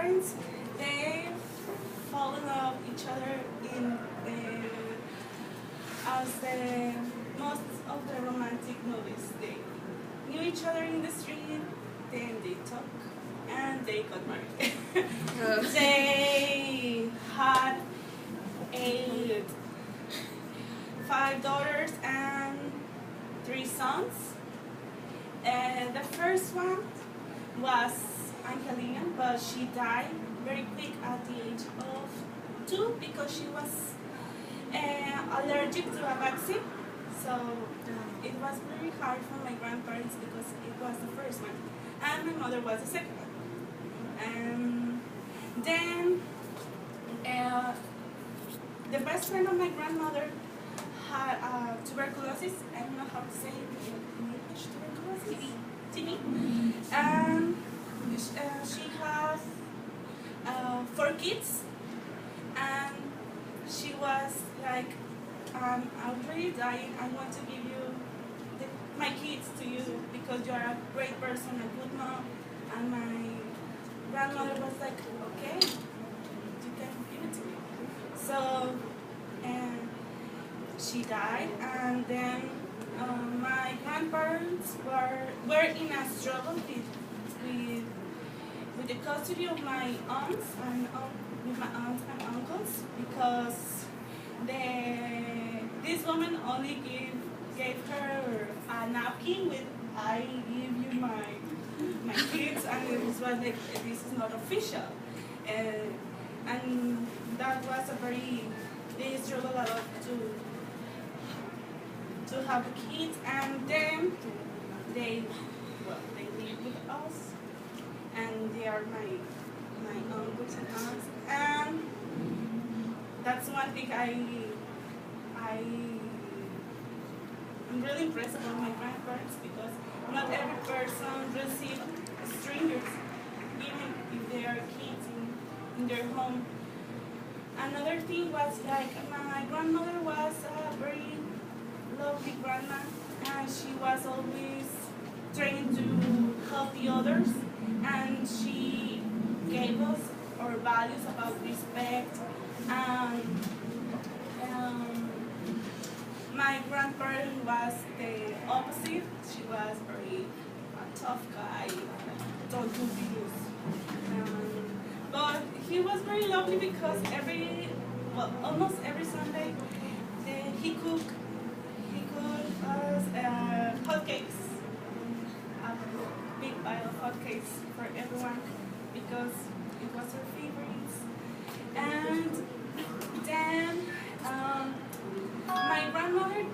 grandparents, they fall in love each other in the as the most of the romantic movies. They knew each other in the street, then they talk, and they got married. They had a 5 daughters and 3 sons. The first one was Angelina, but she died very quick at the age of 2 because she was allergic to a vaccine. So it was very hard for my grandparents because it was the first one, and my mother was the second one. And then the best friend of my grandmother had tuberculosis. I don't know how to say it in English. Tuberculosis, TB. And she has 4 kids, and she was like, I'm really dying. I want to give you my kids to you because you are a great person, a good mom. And my grandmother was like, okay, you can give it to me. So, and she died, and then my grandparents were in a struggle with the custody of my aunts and with my aunts and uncles because this woman only gave her a napkin with I give you my kids, and it was like this is not official, and that was a very they struggled a lot to have kids, and then they live with us, and they are my uncles and aunts, and that's one thing I'm really impressed about my grandparents because not every person receives strangers, even if they are kids in their home. Another thing was like my grandmother was a very lovely grandma, and she was always trying to help the others, and she gave us our values about respect. My grandparent was the opposite. She was very a tough guy, don't do things. But he was very lovely because almost every Sunday he cooked us hotcakes, a big pile of hotcakes for everyone because it was her favorites. And then my grandmother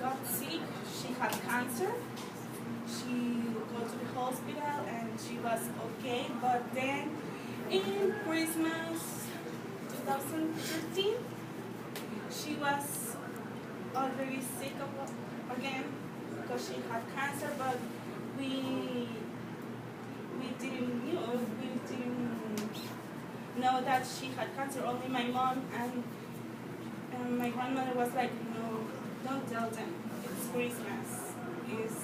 got sick. She had cancer. She go to the hospital and she was okay. But then in Christmas 2013, she was already sick again because she had cancer. But we didn't know that she had cancer. Only my mom and my grandmother was like, no, don't tell them. It's Christmas. It's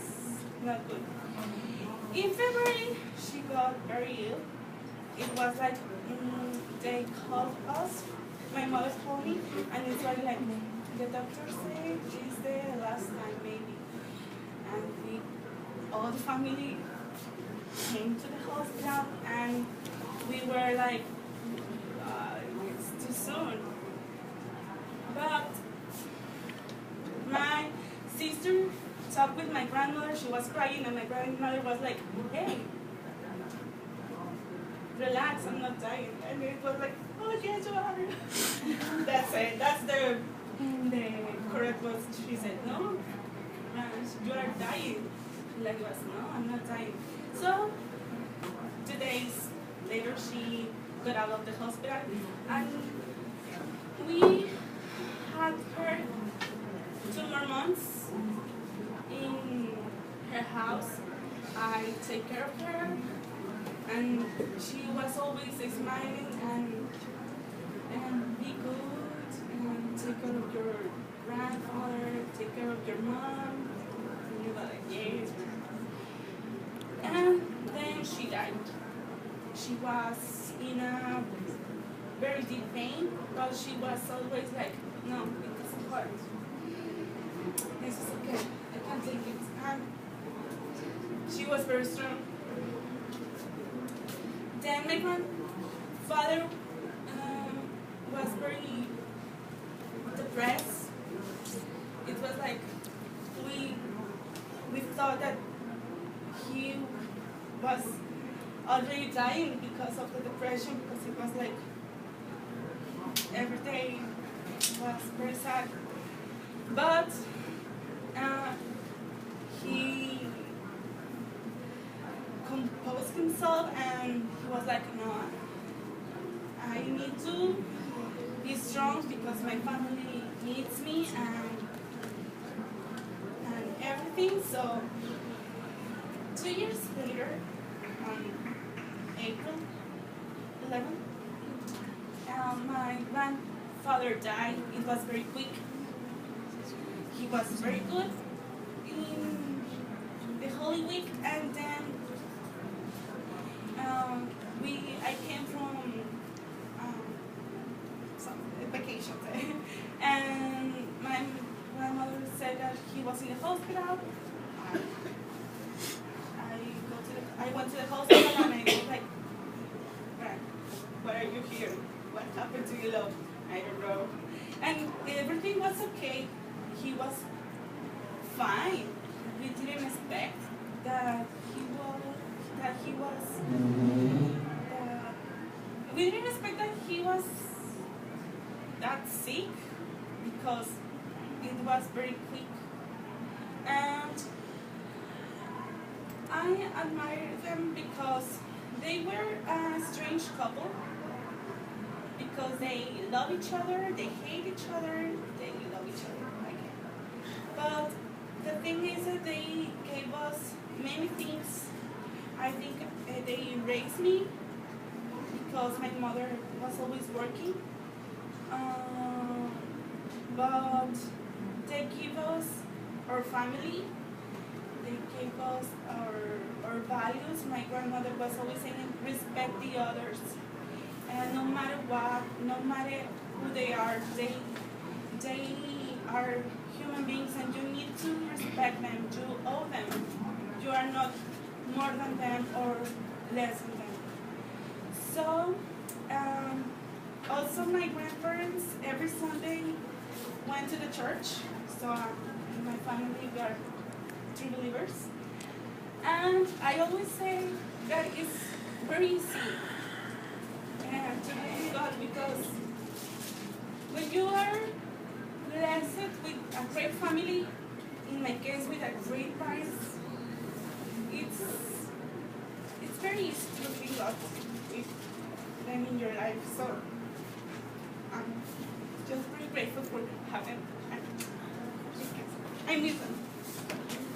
not good. In February, she got very ill. It was like, they called us. My mother called me, and it's like the doctor said it's the last time, maybe. And all the family came to the hospital, and we were like, it's too soon. But my sister talked with my grandmother. She was crying, and my grandmother was like, hey, relax, I'm not dying. And it was like, oh yes, you are. That's it. That's the correct words. She said, no, you are dying. Like, was, no, I'm not dying. So 2 days later, she got out of the hospital, and we had her 2 more months in her house. I take care of her, and she was always smiling and be good and take care of your grandfather, take care of your mom. And you were like, yes. And then she died. she was in a very deep pain, but she was always like, no, it doesn't hurt. This is okay. I can take it. And she was very strong. Then my grandfather was very depressed. It was like we thought that he was already dying because of the depression, because it was like every day was very sad. But he composed himself and he was like, no, I need to be strong because my family needs me and everything. So 2 years later, on April 11th, my grandfather died. It was very quick. He was very good in the Holy Week, and then I came from some vacation day, and my grandmother said that he was in the hospital. I went to the hospital and I was like, why are you here? What happened to your love? I don't know. And everything was okay. He was fine. We didn't expect that we didn't expect that he was that sick because it was very quick. And I admired them because they were a strange couple, because they love each other, they hate each other, they love each other again. But the thing is that they gave us many things. I think they raised me because my mother was always working. But they give us our family, they gave us our values. My grandmother was always saying, respect the others. And no matter what, no matter who they are human beings and you need to respect them, you owe them. You are not more than them or less than them. So, also my grandparents every Sunday went to the church. So in my family we are true believers. And I always say that it's very easy to believe God, because when you are blessed with a great family, in my case with a great parents, it's very easy to believe God with them in your life. So I'm just very grateful for having them. I miss them.